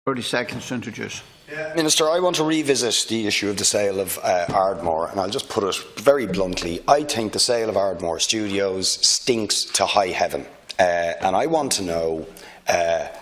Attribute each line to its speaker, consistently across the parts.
Speaker 1: 30 seconds to introduce.
Speaker 2: Minister, I want to revisit the issue of the sale of Ardmore, and I'll just put it very bluntly. I think the sale of Ardmore Studios stinks to high heaven, and I want to know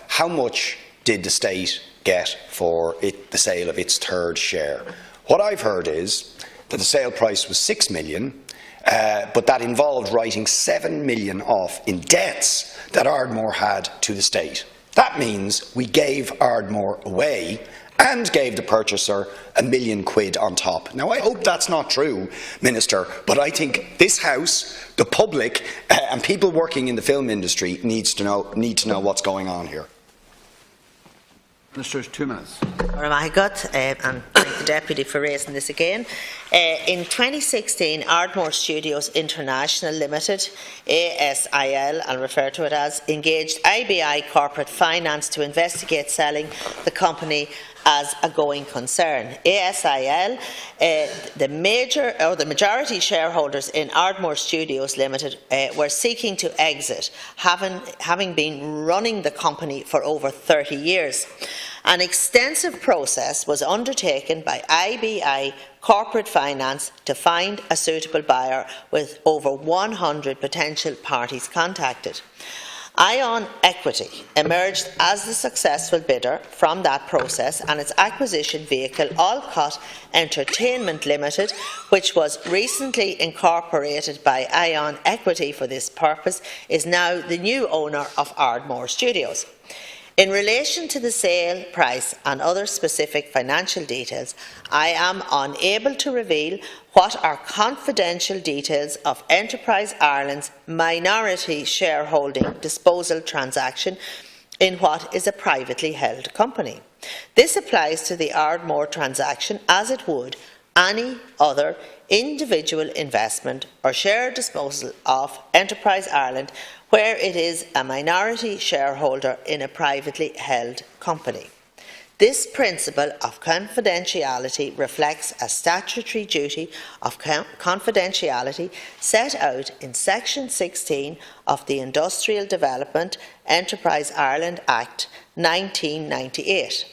Speaker 2: how much did the state get for the sale of its third share. What I've heard is that the sale price was $6 million, but that involved writing $7 million off in debts that Ardmore had to the state. That means we gave Ardmore away and gave the purchaser £1 million on top. Now, I hope that's not true, Minister, but I think this House, the public, and people working in the film industry need to know what's going on here.
Speaker 1: Minister's 2 minutes.
Speaker 3: And thank the Deputy for raising this again. In 2016, Ardmore Studios International Limited, ASIL, I'll refer to it as, engaged IBI Corporate Finance to investigate selling the company as a going concern. ASIL, the majority shareholders in Ardmore Studios Limited were seeking to exit, having been running the company for over 30 years. An extensive process was undertaken by IBI Corporate Finance to find a suitable buyer, with over 100 potential parties contacted. Ion Equity emerged as the successful bidder from that process, and its acquisition vehicle, Allcott Entertainment Limited, which was recently incorporated by Ion Equity for this purpose, is now the new owner of Ardmore Studios. In relation to the sale price and other specific financial details, I am unable to reveal what are confidential details of Enterprise Ireland's minority shareholding disposal transaction in what is a privately held company. This applies to the Ardmore transaction as it would any other individual investment or share disposal of Enterprise Ireland where it is a minority shareholder in a privately held company. This principle of confidentiality reflects a statutory duty of confidentiality set out in Section 16 of the Industrial Development Enterprise Ireland Act 1998.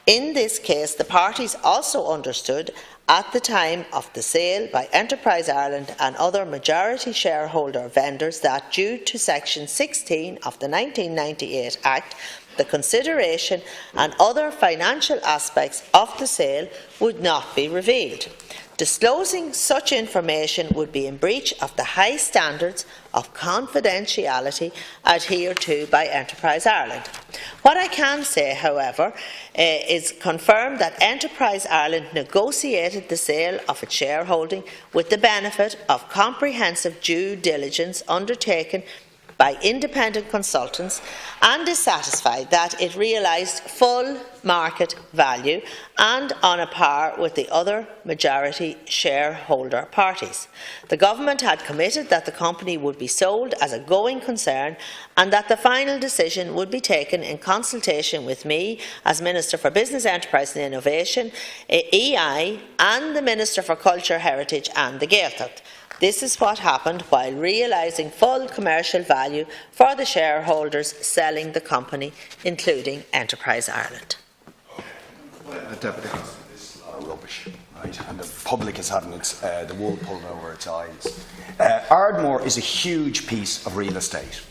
Speaker 3: In this case, the parties also understood at the time of the sale by Enterprise Ireland and other majority shareholder vendors that, due to Section 16 of the 1998 Act, the consideration and other financial aspects of the sale would not be revealed. Disclosing such information would be in breach of the high standards of confidentiality adhered to by Enterprise Ireland. What I can say, however, is confirm that Enterprise Ireland negotiated the sale of its shareholding with the benefit of comprehensive due diligence undertaken by independent consultants, and is satisfied that it realised full market value and on a par with the other majority shareholder parties. The Government had committed that the company would be sold as a going concern, and that the final decision would be taken in consultation with me as Minister for Business, Enterprise and Innovation, EI, and the Minister for Culture, Heritage and the Gaeltacht. This is what happened while realising full commercial value for the shareholders selling the company, including Enterprise Ireland.
Speaker 2: This is a lot of rubbish, right? And the public is having the wool pulled over its eyes. Ardmore is a huge piece of real estate.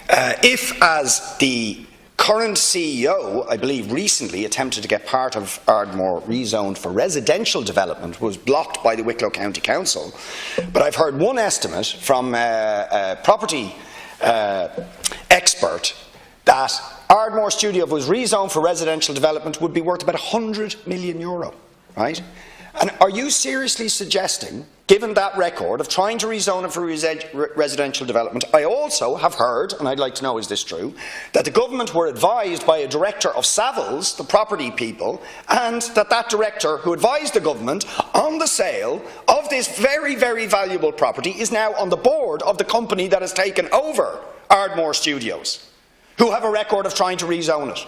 Speaker 2: If, as the current CEO, I believe, recently attempted to get part of Ardmore rezoned for residential development, was blocked by the Wicklow County Council. But I've heard one estimate from a property expert that Ardmore Studio, if it was rezoned for residential development, would be worth about €100 million, right? And are you seriously suggesting, given that record of trying to rezone it for residential development, I also have heard, and I'd like to know, is this true, that the Government were advised by a director of Savills, the property people, and that director who advised the Government on the sale of this very, very valuable property is now on the board of the company that has taken over Ardmore Studios, who have a record of trying to rezone it?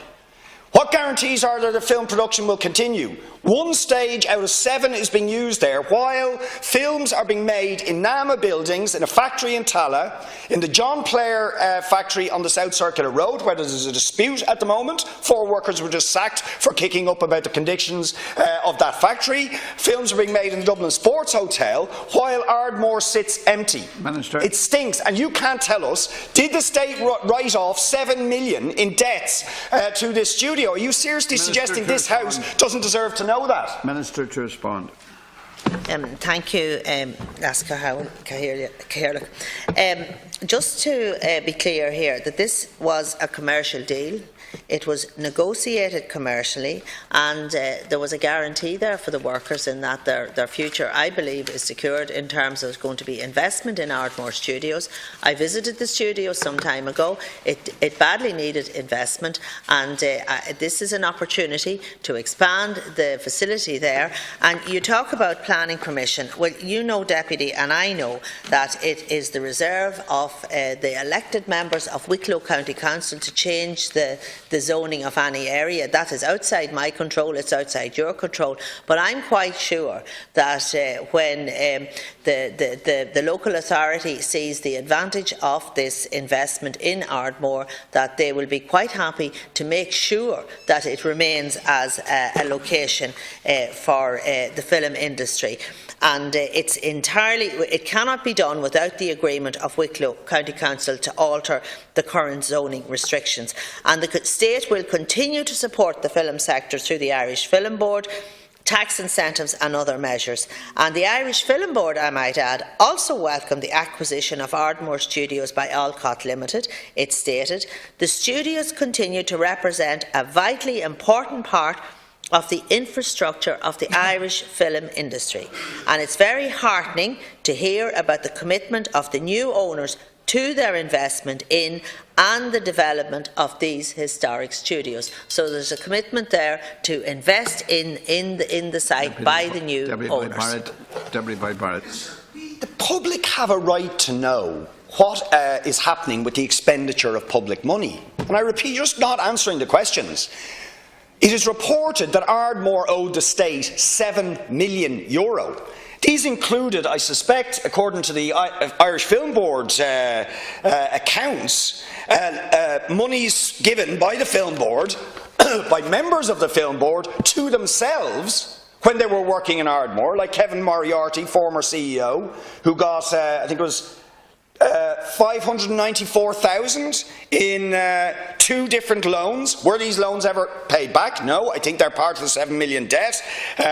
Speaker 2: What guarantees are there that film production will continue? One stage out of 7 is being used there, while films are being made in NAMA buildings, in a factory in Tala, in the John Player factory on the South Circular Road, where there's a dispute at the moment. 4 workers were just sacked for kicking up about the conditions of that factory. Films are being made in the Dublin Sports Hotel, while Ardmore sits empty.
Speaker 1: Minister.
Speaker 2: It stinks, and you can't tell us, did the state write off $7 million in debts to this studio? Are you seriously suggesting this House doesn't deserve to know that?
Speaker 1: Minister to respond.
Speaker 3: Thank you, Lascar Caherlick. Just to be clear here, that this was a commercial deal. It was negotiated commercially, and there was a guarantee there for the workers in that their future, I believe, is secured in terms of going to be investment in Ardmore Studios. I visited the studio some time ago. It badly needed investment, and this is an opportunity to expand the facility there. And you talk about planning permission. Well, you know, Deputy, and I know that it is the reserve of the elected members of Wicklow County Council to change the zoning of any area. That is outside my control, it's outside your control, but I'm quite sure that when the local authority sees the advantage of this investment in Ardmore, that they will be quite happy to make sure that it remains as a location for the film industry. And it cannot be done without the agreement of Wicklow County Council to alter the current zoning restrictions. And the state will continue to support the film sector through the Irish Film Board, tax incentives and other measures. And the Irish Film Board, I might add, also welcomed the acquisition of Ardmore Studios by Alcott Limited. It stated, "The studios continue to represent a vitally important part of the infrastructure of the Irish film industry, and it's very heartening to hear about the commitment of the new owners to their investment in and the development of these historic studios." So there's a commitment there to invest in the site by the new owners.
Speaker 1: Deputy Barrett.
Speaker 2: The public have a right to know what is happening with the expenditure of public money. And I repeat, just not answering the questions. It is reported that Ardmore owed the state €7 million. These included, I suspect, according to the Irish Film Board's accounts, monies given by the Film Board, by members of the Film Board, to themselves when they were working in Ardmore, like Kevin Moriarty, former CEO, who got, I think it was $594,000 in 2 different loans. Were these loans ever paid back? No, I think they're part of the $7 million debt.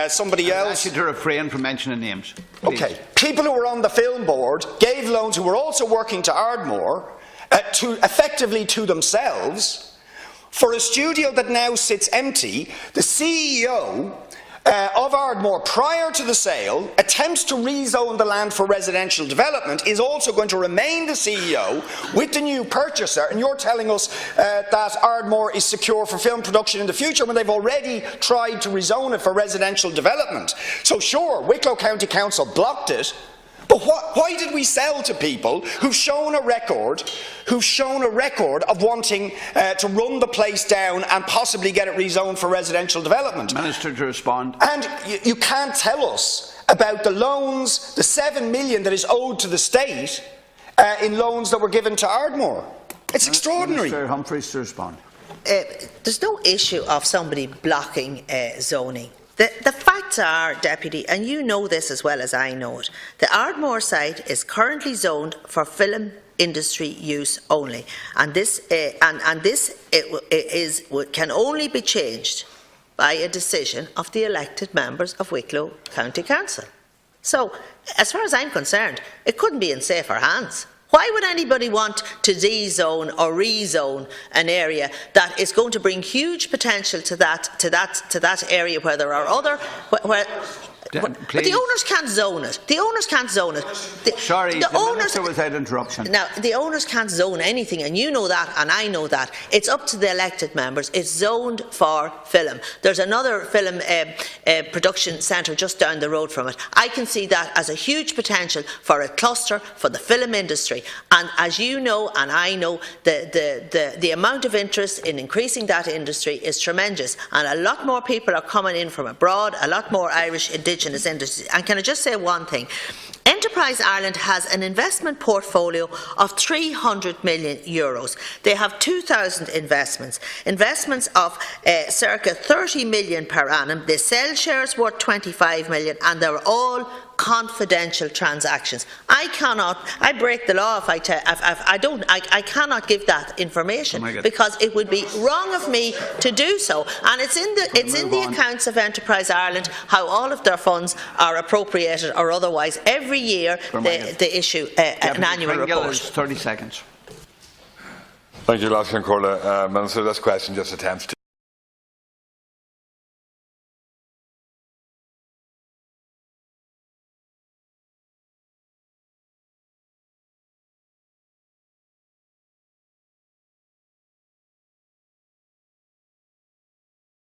Speaker 2: Somebody else.
Speaker 1: I'd ask you to refrain from mentioning names. Please.
Speaker 2: Okay. People who were on the Film Board gave loans who were also working to Ardmore effectively to themselves. For a studio that now sits empty, the CEO of Ardmore, prior to the sale, attempts to rezone the land for residential development, is also going to remain the CEO with the new purchaser, and you're telling us that Ardmore is secure for film production in the future when they've already tried to rezone it for residential development. So sure, Wicklow County Council blocked it, but why did we sell to people who've shown a record of wanting to run the place down and possibly get it rezoned for residential development?
Speaker 1: Minister to respond.
Speaker 2: And you can't tell us about the loans, the $7 million that is owed to the state in loans that were given to Ardmore. It's extraordinary.
Speaker 1: Minister Humphreys to respond.
Speaker 3: There's no issue of somebody blocking zoning. The facts are, Deputy, and you know this as well as I know it, the Ardmore site is currently zoned for film industry use only, and this can only be changed by a decision of the elected members of Wicklow County Council. So, as far as I'm concerned, it couldn't be in safer hands. Why would anybody want to de-zone or rezone an area that is going to bring huge potential to that area where there are other? But the owners can't zone it. The owners can't zone it.
Speaker 1: Sorry, the Minister, without interruption.
Speaker 3: Now, the owners can't zone anything, and you know that, and I know that. It's up to the elected members. It's zoned for film. There's another film production centre just down the road from it. I can see that as a huge potential for a cluster for the film industry. And as you know, and I know, the amount of interest in increasing that industry is tremendous, and a lot more people are coming in from abroad, a lot more Irish Indigenous industries. And can I just say one thing? Enterprise Ireland has an investment portfolio of €300 million. They have 2,000 investments of circa 30 million per annum. They sell shares worth 25 million, and they're all confidential transactions. I break the law if I cannot give that information because it would be wrong of me to do so. And it's in the accounts of Enterprise Ireland how all of their funds are appropriated or otherwise. Every year they issue an annual report.
Speaker 1: 30 seconds.
Speaker 4: Thank you, Lachlan Corley. Minister, this question just attempts to